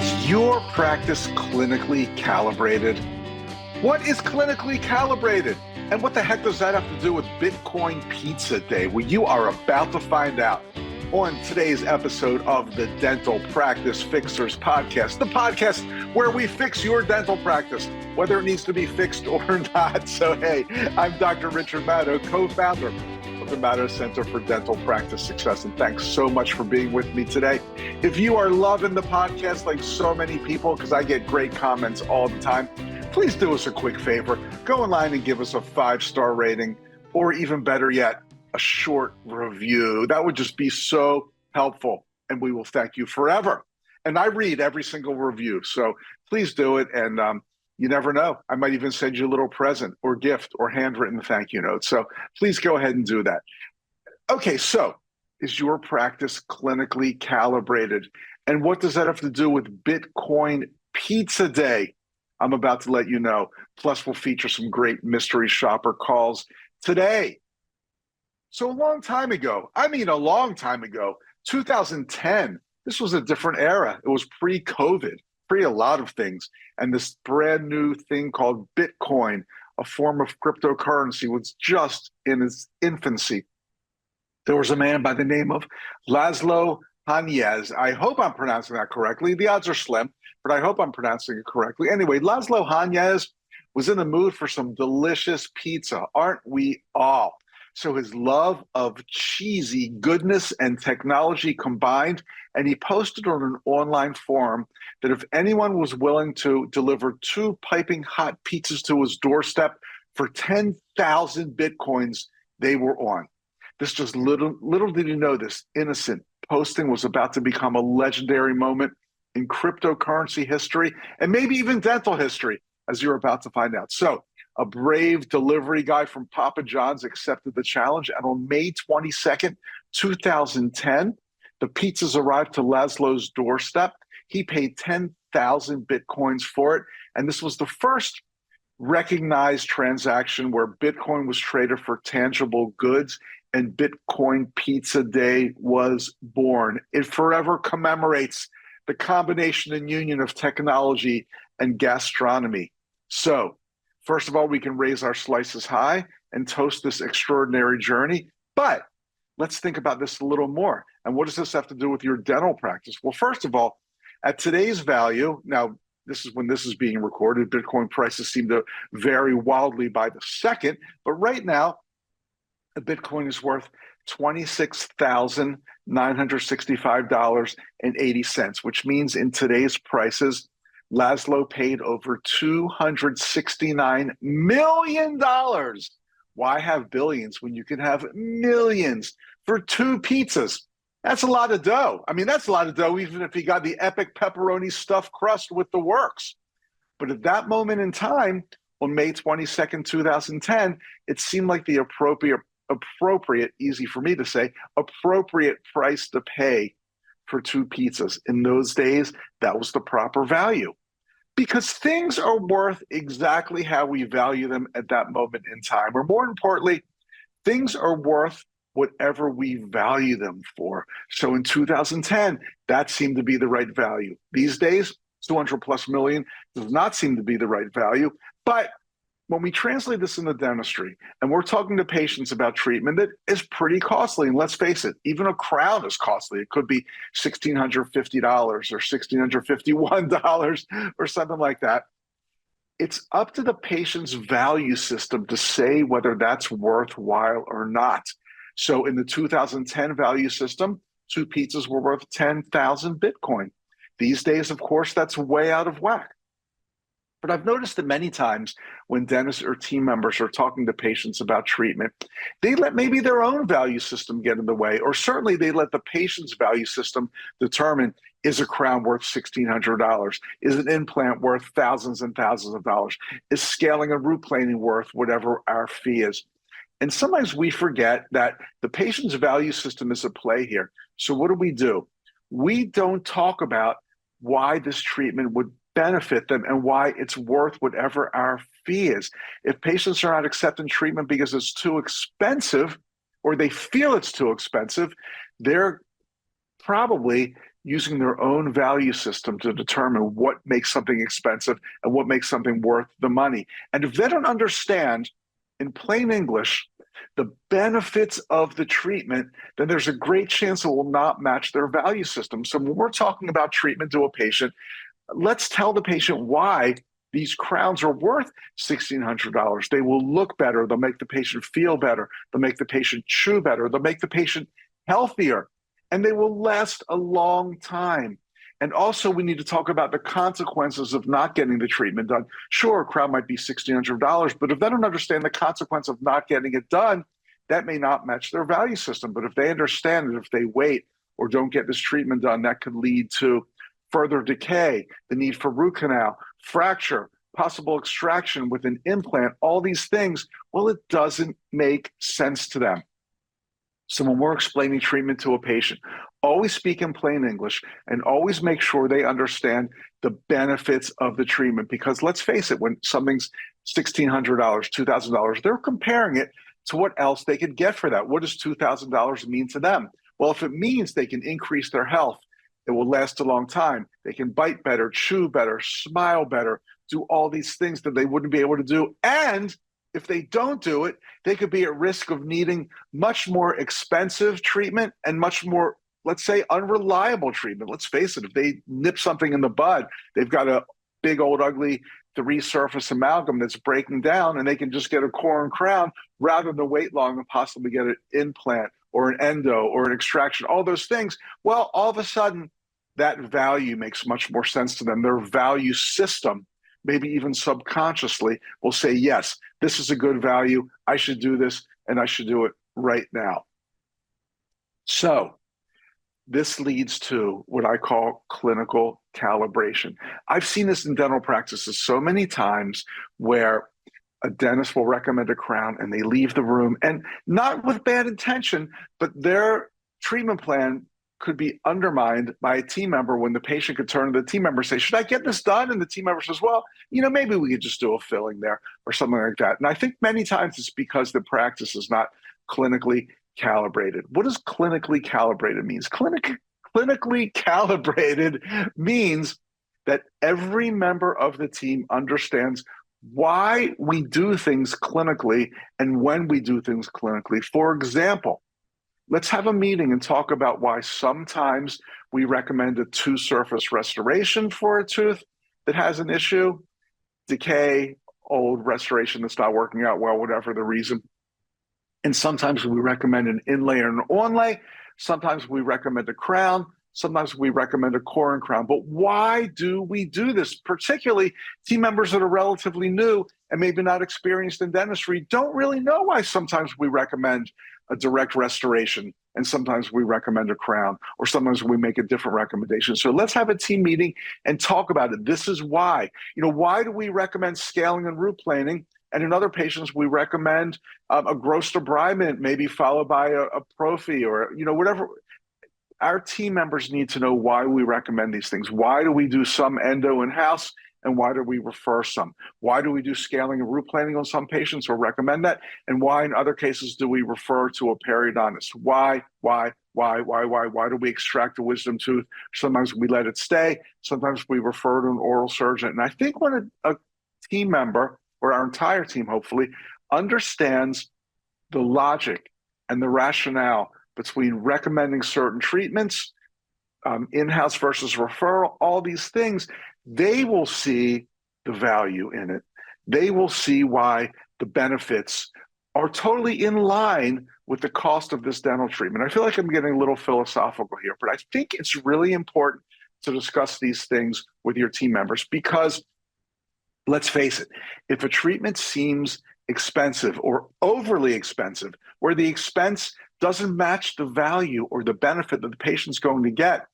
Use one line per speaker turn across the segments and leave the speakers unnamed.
Is your practice clinically calibrated? What is clinically calibrated? And what the heck does that have to do with Bitcoin Pizza Day? Well, you are about to find out on today's episode of the Dental Practice Fixers podcast, the podcast where we fix your dental practice, whether it needs to be fixed or not. So, hey, I'm Dr. Richard Maddow, co-founder of the Maddow Center for Dental Practice Success. And thanks so much for being with me today. If you are loving the podcast like so many people, because I get great comments all the time, please do us a quick favor. Go online and give us a 5-star rating, or even better yet, a short review. That would just be so helpful, and we will thank you forever. And I read every single review, so please do it. And you never know, I might even send you a little present or gift or handwritten thank you note. So please go ahead and do that. Okay, so is your practice clinically calibrated? And what does that have to do with Bitcoin Pizza Day? I'm about to let you know. Plus, we'll feature some great mystery shopper calls today. So a long time ago, 2010, this was a different era. It was pre-COVID, pre a lot of things. And this brand new thing called Bitcoin, a form of cryptocurrency, was just in its infancy. There was a man by the name of Laszlo Hanyecz. I hope I'm pronouncing that correctly. The odds are slim, but I hope I'm pronouncing it correctly. Anyway, Laszlo Hanyecz was in the mood for some delicious pizza, aren't we all? So his love of cheesy goodness and technology combined, and he posted on an online forum that if anyone was willing to deliver 2 piping hot pizzas to his doorstep for 10,000 Bitcoins, they were on. This just little did you know, this innocent posting was about to become a legendary moment in cryptocurrency history and maybe even dental history, as you're about to find out. So a brave delivery guy from Papa John's accepted the challenge, and on May 22nd, 2010, the pizzas arrived to Laszlo's doorstep. He paid 10,000 Bitcoins for it, and this was the first recognized transaction where Bitcoin was traded for tangible goods, and Bitcoin Pizza Day was born. It forever commemorates the combination and union of technology and gastronomy. So, first of all, we can raise our slices high and toast this extraordinary journey. But let's think about this a little more. And what does this have to do with your dental practice? Well, first of all, at today's value, now this is when this is being recorded, Bitcoin prices seem to vary wildly by the second. But right now, a Bitcoin is worth $26,965.80, which means in today's prices, Laszlo paid over $269 million. Why have billions when you can have millions for 2 pizzas? That's a lot of dough. I mean, that's a lot of dough, even if he got the epic pepperoni stuffed crust with the works. But at that moment in time, on May 22nd, 2010, it seemed like the appropriate, easy for me to say, appropriate price to pay for 2 pizzas. In those days, that was the proper value. Because things are worth exactly how we value them at that moment in time. Or more importantly, things are worth whatever we value them for. So in 2010, that seemed to be the right value. These days, 200 plus million does not seem to be the right value. But when we translate this into dentistry and we're talking to patients about treatment that is pretty costly, and let's face it, even a crown is costly. It could be $1,650 or $1,651 or something like that. It's up to the patient's value system to say whether that's worthwhile or not. So in the 2010 value system, 2 pizzas were worth 10,000 Bitcoin. These days, of course, that's way out of whack. But I've noticed that many times when dentists or team members are talking to patients about treatment, they let maybe their own value system get in the way, or certainly they let the patient's value system determine, is a crown worth $1,600? Is an implant worth thousands and thousands of dollars? Is scaling and root planing worth whatever our fee is? And sometimes we forget that the patient's value system is at play here. So what do? We don't talk about why this treatment would benefit them and why it's worth whatever our fee is. If patients are not accepting treatment because it's too expensive, or they feel it's too expensive, they're probably using their own value system to determine what makes something expensive and what makes something worth the money. And if they don't understand, in plain English, the benefits of the treatment, then there's a great chance it will not match their value system. So when we're talking about treatment to a patient, let's tell the patient why these crowns are worth $1,600. They will look better. They'll make the patient feel better. They'll make the patient chew better. They'll make the patient healthier. And they will last a long time. And also, we need to talk about the consequences of not getting the treatment done. Sure, a crown might be $1,600, but if they don't understand the consequence of not getting it done, that may not match their value system. But if they understand that if they wait or don't get this treatment done, that could lead to further decay, the need for root canal, fracture, possible extraction with an implant, all these things, well, it doesn't make sense to them. So when we're explaining treatment to a patient, always speak in plain English and always make sure they understand the benefits of the treatment. Because let's face it, when something's $1,600, $2,000, they're comparing it to what else they could get for that. What does $2,000 mean to them? Well, if it means they can increase their health, it will last a long time. They can bite better, chew better, smile better, do all these things that they wouldn't be able to do. And if they don't do it, they could be at risk of needing much more expensive treatment and much more, let's say, unreliable treatment. Let's face it, if they nip something in the bud, they've got a big old ugly three-surface amalgam that's breaking down, and they can just get a core and crown rather than wait long and possibly get an implant or an endo or an extraction, all those things. Well, all of a sudden, that value makes much more sense to them. Their value system, maybe even subconsciously, will say, yes, this is a good value. I should do this, and I should do it right now. So this leads to what I call clinical calibration. I've seen this in dental practices so many times where a dentist will recommend a crown and they leave the room, and not with bad intention, but their treatment plan could be undermined by a team member when the patient could turn to the team member and say, should I get this done? And the team member says, well, maybe we could just do a filling there or something like that. And I think many times it's because the practice is not clinically calibrated. What does clinically calibrated mean? Clinically calibrated means that every member of the team understands why we do things clinically and when we do things clinically. For example, let's have a meeting and talk about why sometimes we recommend a two-surface restoration for a tooth that has an issue, decay, old restoration that's not working out well, whatever the reason. And sometimes we recommend an inlay or an onlay. Sometimes we recommend a crown. Sometimes we recommend a core and crown. But why do we do this? Particularly team members that are relatively new and maybe not experienced in dentistry don't really know why sometimes we recommend a direct restoration and sometimes we recommend a crown, or sometimes we make a different recommendation. So let's have a team meeting and talk about it. This is why. Why do we recommend scaling and root planing? And in other patients, we recommend a gross debridement, maybe followed by a prophy or, whatever. Our team members need to know why we recommend these things. Why do we do some endo in-house? And why do we refer some? Why do we do scaling and root planing on some patients or recommend that? And why in other cases do we refer to a periodontist? Why do we extract a wisdom tooth? Sometimes we let it stay. Sometimes we refer to an oral surgeon. And I think when a team member, or our entire team hopefully, understands the logic and the rationale between recommending certain treatments, in-house versus referral, all these things, they will see the value in it. They will see why the benefits are totally in line with the cost of this dental treatment. I feel like I'm getting a little philosophical here, but I think it's really important to discuss these things with your team members because, let's face it, if a treatment seems expensive or overly expensive, where the expense doesn't match the value or the benefit that the patient's going to get,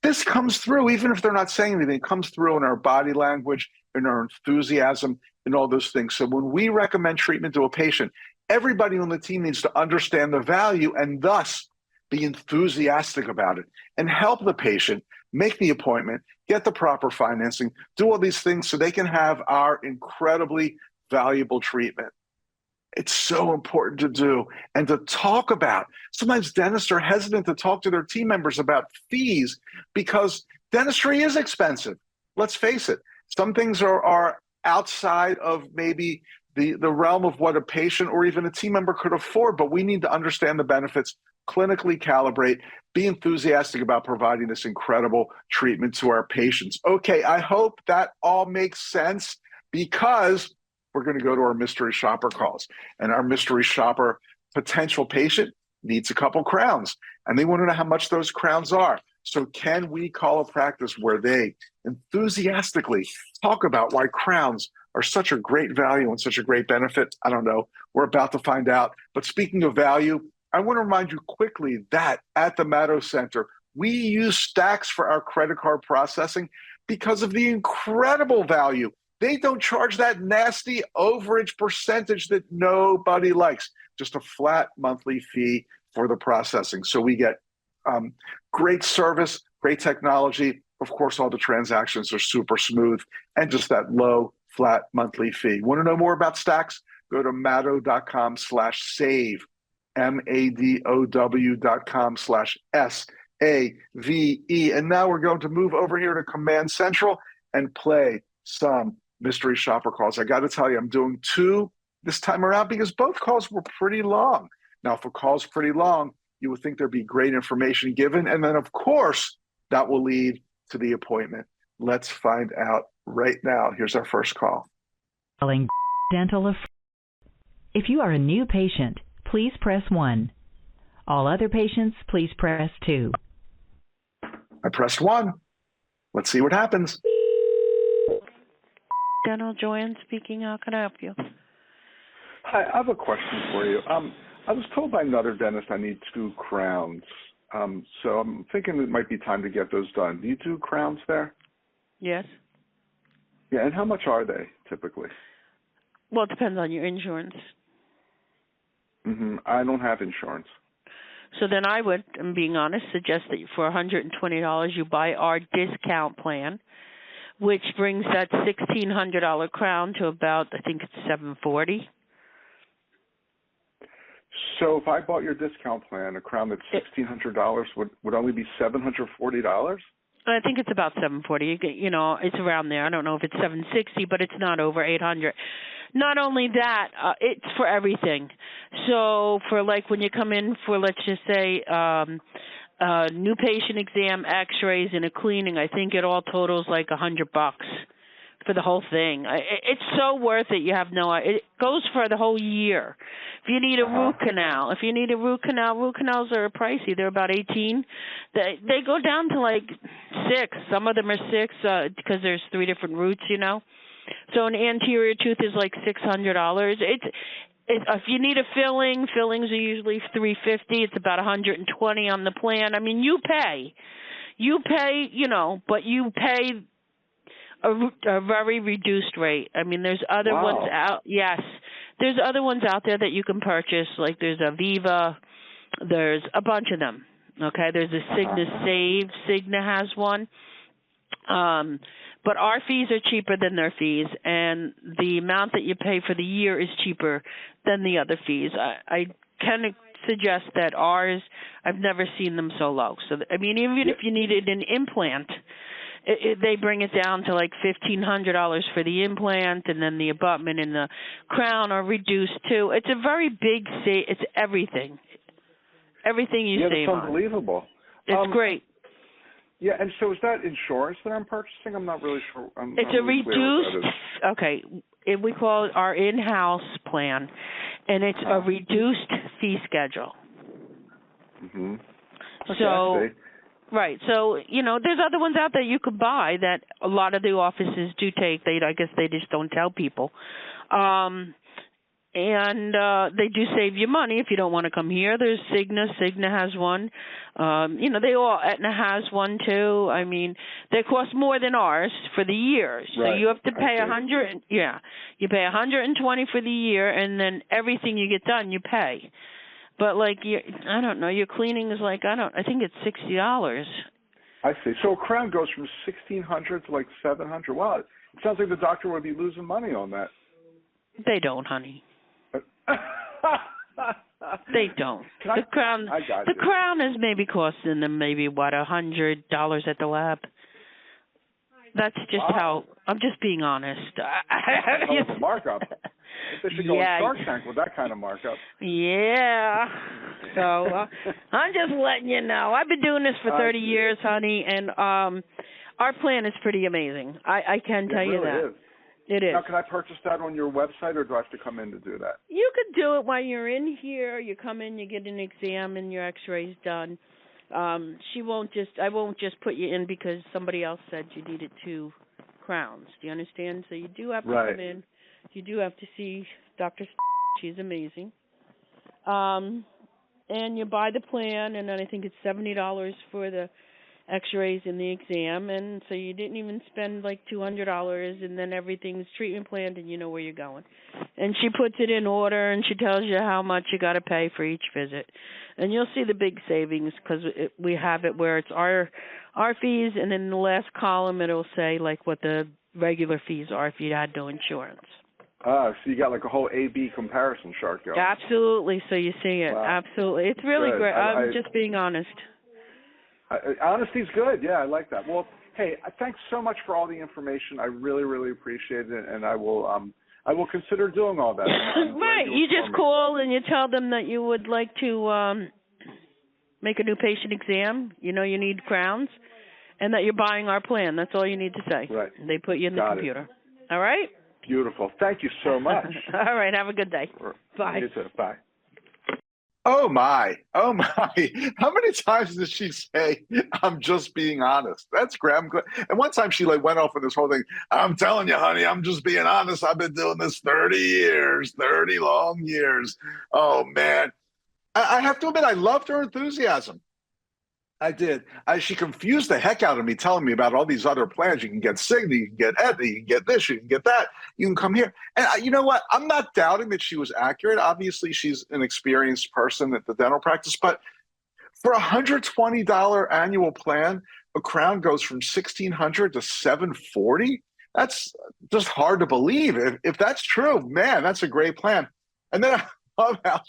this comes through, even if they're not saying anything, it comes through in our body language, in our enthusiasm, and all those things. So when we recommend treatment to a patient, everybody on the team needs to understand the value and thus be enthusiastic about it and help the patient make the appointment, get the proper financing, do all these things so they can have our incredibly valuable treatment. It's so important to do and to talk about. Sometimes dentists are hesitant to talk to their team members about fees because dentistry is expensive. Let's face it. Some things are outside of maybe the realm of what a patient or even a team member could afford, but we need to understand the benefits, clinically calibrate, be enthusiastic about providing this incredible treatment to our patients. Okay, I hope that all makes sense because we're going to go to our mystery shopper calls. And our mystery shopper potential patient needs a couple crowns and they want to know how much those crowns are. So can we call a practice where they enthusiastically talk about why crowns are such a great value and such a great benefit? I don't know. We're about to find out. But speaking of value, I want to remind you quickly that at the Matto Center, we use Stacks for our credit card processing because of the incredible value. They don't charge that nasty overage percentage that nobody likes, just a flat monthly fee for the processing. So we get great service, great technology. Of course, all the transactions are super smooth and just that low, flat monthly fee. Want to know more about Stacks? Go to matto.com/save, MADOW.com/SAVE. And now we're going to move over here to Command Central and play some mystery shopper calls. I got to tell you, I'm doing 2 this time around because both calls were pretty long. Now, if a call's pretty long, you would think there'd be great information given. And then, of course, that will lead to the appointment. Let's find out right now. Here's our first call.
Dental. If you are a new patient, please press 1. All other patients, please press 2.
I pressed 1. Let's see what happens.
Dental, Joanne speaking. How can I help you?
Hi, I have a question for you. I was told by another dentist I need 2 crowns. So I'm thinking it might be time to get those done. Do you do crowns there?
Yes.
Yeah, and how much are they typically?
Well, it depends on your insurance.
I don't have insurance.
So then I would, I'm being honest, suggest that for $120 you buy our discount plan, which brings that $1,600 crown to about, I think it's $740.
So if I bought your discount plan, a crown that's $1,600 would only be $740?
I think it's about $740. You know, it's around there. I don't know if it's $760, but it's not over $800. Not only that, it's for everything. So for like when you come in for, let's just say, new patient exam, X-rays, and a cleaning, I think it all totals like $100 for the whole thing. It's so worth it. You have no. It goes for the whole year. If you need a root canal, root canals are pricey. They're about $18. They go down to like $6. Some of them are $6 because there's 3 different roots. You know, so an anterior tooth is like $600. If you need a filling, fillings are usually $350. It's about $120 on the plan. I mean, you pay, you know, but you pay a very reduced rate. I mean, there's other ones out. Yes, there's other ones out there that you can purchase. Like there's Aviva. There's a bunch of them. Okay, there's a Cigna Save. Cigna has one. But our fees are cheaper than their fees, and the amount that you pay for the year is cheaper than the other fees. I can suggest that ours, I've never seen them so low. So, I mean, even if you needed an implant, they bring it down to like $1,500 for the implant, and then the abutment and the crown are reduced too. It's a very big it's everything. Everything you save on.
That's unbelievable.
It's great.
Yeah, and so is that insurance that I'm purchasing? I'm not really sure.
It's a reduced, okay, we call it our in-house plan, and it's a reduced fee schedule.
Okay,
So, right, so, you know, there's other ones out there you could buy that a lot of the offices do take. I guess they just don't tell people. And they do save you money if you don't want to come here. There's Cigna. Cigna has one. You know, Aetna has one too. I mean, they cost more than ours for the year. So you have to pay $100. Yeah, you pay $120 for the year, and then everything you get done, you pay. But like, I don't know. Your cleaning is like I think it's $60.
I see. So a crown goes from $1,600 to like $700. Wow, it sounds like the doctor would be losing money on that.
They don't, honey. They don't. The crown is maybe costing them maybe $100 at the lab. That's just how I'm just being honest.
That's a markup. They should go on Shark Tank with that kind of markup.
Yeah. So I'm just letting you know. I've been doing this for 30 years, honey, and our plan is pretty amazing. I can tell you that. It is.
Now, can I purchase that on your website, or do I have to come in to do that?
You could do it while you're in here. You come in, you get an exam, and your X-rays done. I won't just put you in because somebody else said you needed 2 crowns. Do you understand? So you do have to come in. You do have to see Dr. She's amazing. And you buy the plan, and then I think it's $70 for the X-rays and the exam, and so you didn't even spend like $200, and then everything's treatment planned, and you know where you're going. And she puts it in order, and she tells you how much you got to pay for each visit, and you'll see the big savings because we have it where it's our fees, and in the last column it'll say like what the regular fees are if you had no insurance.
So you got like a whole A/B comparison chart going.
Absolutely. So you see it. Wow. Absolutely. It's really great. I'm just being honest.
Honesty's good. Yeah, I like that. Well, hey, thanks so much for all the information. I really, really appreciate it, and I will consider doing all that.
Right. You just call and you tell them that you would like to make a new patient exam. You know you need crowns, and that you're buying our plan. That's all you need to say.
Right.
They put you in the computer. All right?
Beautiful. Thank you so much.
All right. Have a good day. Bye.
You too. Bye. Oh, my. Oh, my. How many times did she say, I'm just being honest? That's Graham. And one time she went off with this whole thing. I'm telling you, honey, I'm just being honest. I've been doing this 30 years, 30 long years. Oh, man. I have to admit, I loved her enthusiasm. I did. She confused the heck out of me, telling me about all these other plans. You can get Cigna, you can get Aetna, you can get this, you can get that. You can come here. And you know what? I'm not doubting that she was accurate. Obviously, she's an experienced person at the dental practice. But for a $120 annual plan, a crown goes from $1,600 to $740. That's just hard to believe. If that's true, man, that's a great plan. And then love how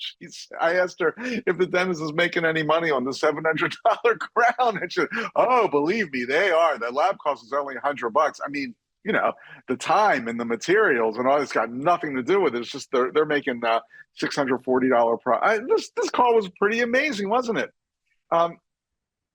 I asked her if the dentist is making any money on the $700 crown. And she said, oh, believe me, they are. The lab cost is only $100. I mean, you know, the time and the materials and all this got nothing to do with it. It's just they're making $640 this call was pretty amazing, wasn't it? And,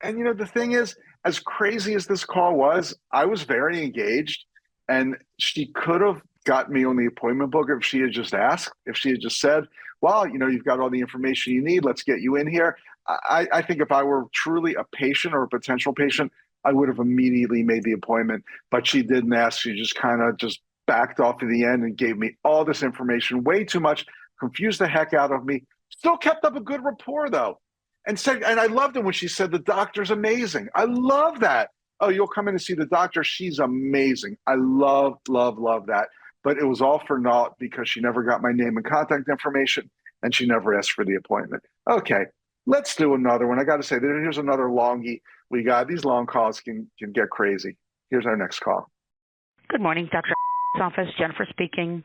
you know, the thing is, as crazy as this call was, I was very engaged, and she could have got me on the appointment book if she had just asked, if she had just said, well, you know, you've got all the information you need. Let's get you in here. I think if I were truly a patient or a potential patient, I would have immediately made the appointment. But she didn't ask. She just kind of just backed off to the end and gave me all this information, way too much, confused the heck out of me. Still kept up a good rapport, though. And I loved it when she said, the doctor's amazing. I love that. Oh, you'll come in and see the doctor. She's amazing. I love, love, love that. But it was all for naught because she never got my name and contact information, and she never asked for the appointment. Okay, let's do another one. I got to say, here's another longie. We got these long calls can get crazy. Here's our next call.
Good morning, Dr. Office. Jennifer speaking.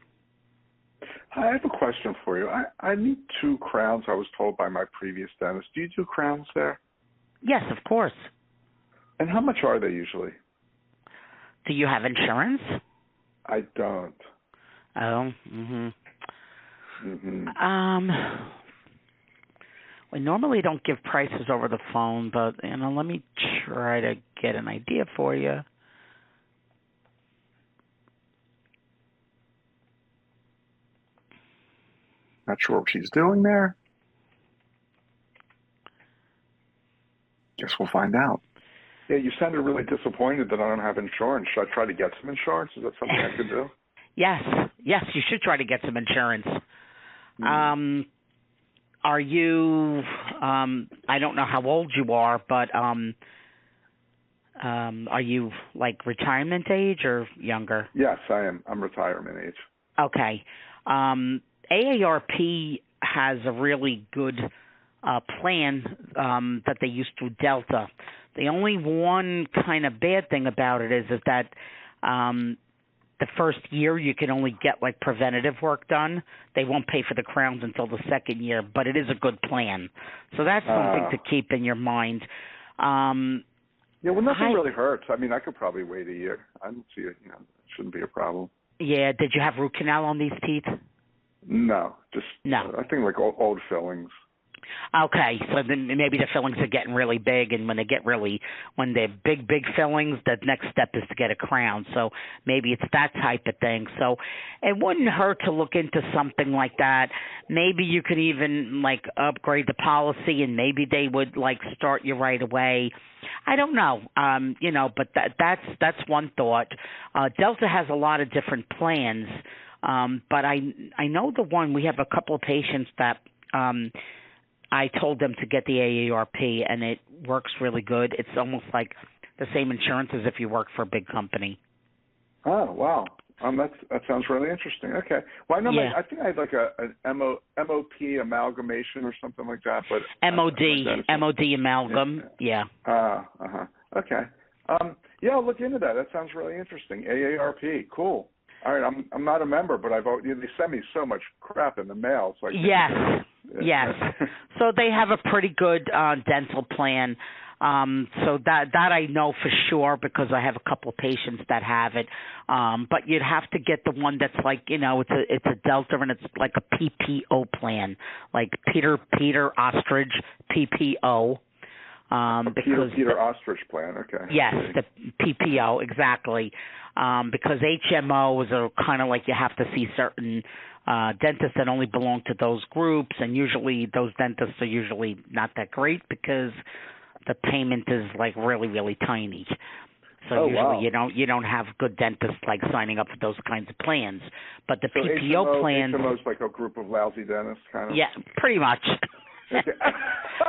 Hi, I have a question for you. I need 2 crowns, I was told by my previous dentist. Do you do crowns there?
Yes, of course.
And how much are they usually?
Do you have insurance?
I don't.
Oh, we normally don't give prices over the phone, but, you know, let me try to get an idea for you.
Not sure what she's doing there. Guess we'll find out. Yeah, you sounded really disappointed that I don't have insurance. Should I try to get some insurance? Is that something I could do?
Yes, you should try to get some insurance. Are you, I don't know how old you are, but are you like retirement age or younger?
Yes, I am. I'm retirement age.
Okay. AARP has a really good plan that they use through Delta. The only one kind of bad thing about it is that the first year you can only get like preventative work done. They won't pay for the crowns until the second year, but it is a good plan. So that's something to keep in your mind.
Yeah, well, nothing really hurts. I mean, I could probably wait a year. I don't see it. You know, it shouldn't be a problem.
Yeah. Did you have root canal on these teeth?
No, just
no.
I think like old fillings.
Okay, so then maybe the fillings are getting really big, and when they're big fillings, the next step is to get a crown. So maybe it's that type of thing. So it wouldn't hurt to look into something like that. Maybe you could even like upgrade the policy, and maybe they would like start you right away. I don't know, but that's one thought. Delta has a lot of different plans, but I know the one we have a couple of patients that. I told them to get the AARP, and it works really good. It's almost like the same insurance as if you work for a big company.
Oh, wow. That sounds really interesting. Okay. Well, I know I think I had like an MOP amalgamation or something like that. But MOD
amalgam, yeah.
Okay. Yeah, I'll look into that. That sounds really interesting. AARP, cool. All right, I'm not a member, but they send me so much crap in the mail. It's like
Yes. So they have a pretty good dental plan. So that I know for sure because I have a couple of patients that have it. But you'd have to get the one that's like, it's a Delta and it's like a PPO plan, like Peter Ostrich PPO. Because
Peter Ostrich plan, okay.
Yes, the PPO, exactly. Because HMOs are kind of like you have to see certain dentists that only belong to those groups, and usually those dentists are usually not that great because the payment is like really, really tiny. So usually you don't have good dentists like signing up for those kinds of plans. But the PPO plans,
HMO's like a group of lousy dentists, kind of.
Yeah, pretty much.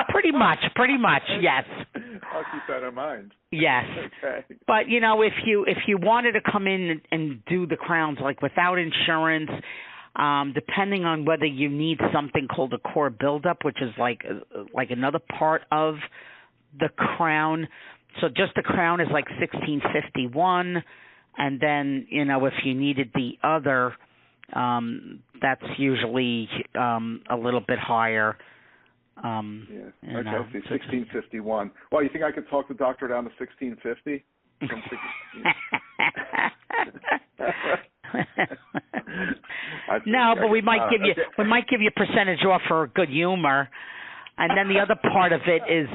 Pretty much, yes.
I'll keep that in mind.
Yes.
Okay.
But if you wanted to come in and do the crowns like without insurance, depending on whether you need something called a core buildup, which is like another part of the crown. So just the crown is like $1,651, and then if you needed the other, that's usually a little bit higher.
Okay, see, 1651. Well, you think I could talk the doctor down to 1650?
No, but we might give you percentage off for good humor, and then the other part of it is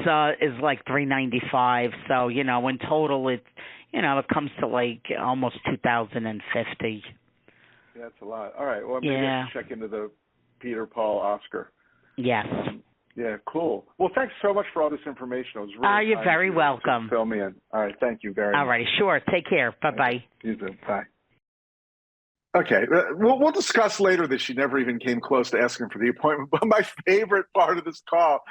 like $395. So in total it comes to like almost $2,050.
Yeah, that's a lot. All right, well maybe I should check into the Peter, Paul, Oscar.
Yes.
Yeah, cool. Well, thanks so much for all this information. It was really
you're very welcome.
Fill me in. All right, thank you very much.
All righty, sure. Take care. Bye-bye.
You too. Bye. Okay, we'll discuss later that she never even came close to asking for the appointment. But my favorite part of this call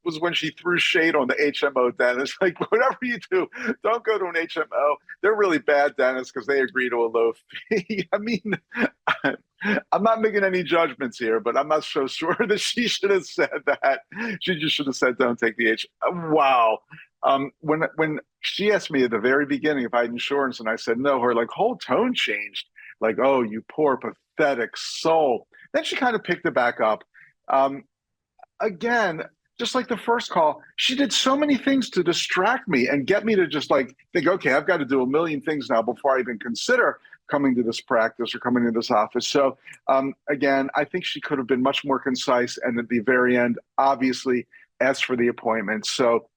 was when she threw shade on the HMO dentist. Like, whatever you do, don't go to an HMO. They're really bad dentists because they agree to a low fee. I mean, I'm not making any judgments here, but I'm not so sure that she should have said that. She just should have said, don't take the Wow. When she asked me at the very beginning if I had insurance and I said no, her whole tone changed. Like, oh, you poor, pathetic soul. Then she kind of picked it back up. Again, just like the first call, she did so many things to distract me and get me to just think, okay, I've got to do a million things now before I even consider coming to this practice or coming to this office. So again, I think she could have been much more concise and at the very end, obviously asked for the appointment. So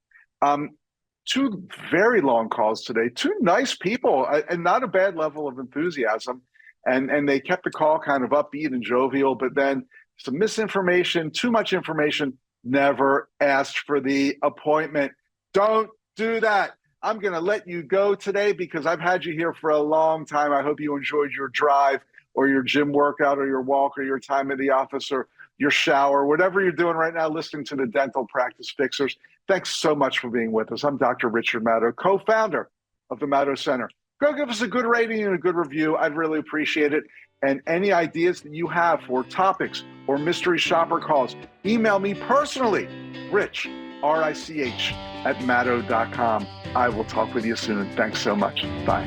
two very long calls today, two nice people and not a bad level of enthusiasm. And they kept the call kind of upbeat and jovial, but then some misinformation, too much information, never asked for the appointment. Don't do that. I'm going to let you go today because I've had you here for a long time. I hope you enjoyed your drive or your gym workout or your walk or your time in the office or your shower, whatever you're doing right now, listening to the Dental Practice Fixers. Thanks so much for being with us. I'm Dr. Richard Maddow, co-founder of the Maddow Center. Go give us a good rating and a good review. I'd really appreciate it. And any ideas that you have for topics or mystery shopper calls, email me personally, Rich, R-I-C-H, @maddow.com. I will talk with you soon. Thanks so much. Bye.